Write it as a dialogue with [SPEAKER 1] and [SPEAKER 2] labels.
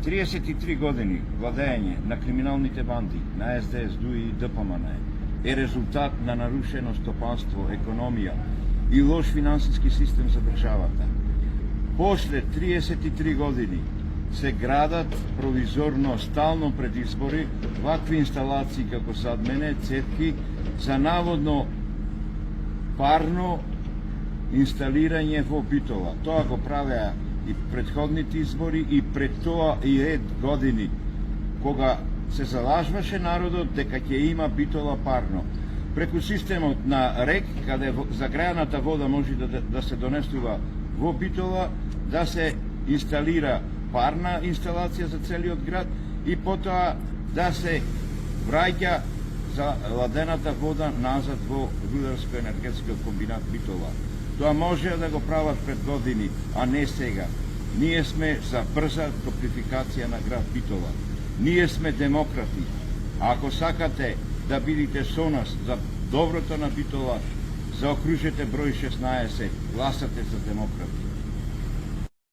[SPEAKER 1] 33 години владење на криминалните банди, на СДС, ДУИ и ДПМН е резултат на нарушено стопанство, економија и лош финансиски систем за државата. После 33 години се градат провизорно, стално пред избори, вакви инсталации како зад мене, цетки, за наводно парно инсталирање во Битола. Тоа го правеа и предходните избори и пред тоа и ред години, кога се залажваше народот дека ќе има Битола парно. Преку системот на РЕК, каде загрејаната вода може да се донесува во Битола, да се инсталира парна инсталација за целиот град и потоа да се враќа за ладената вода назад во Рударско-енергетскиот комбинат Битола. Тоа може да го прават пред години, а не сега. Ние сме за брза топлификација на град Битола. Ние сме демократи. А ако сакате да бидите со нас за доброто на Битола, заокружете број 16, гласате за демократи.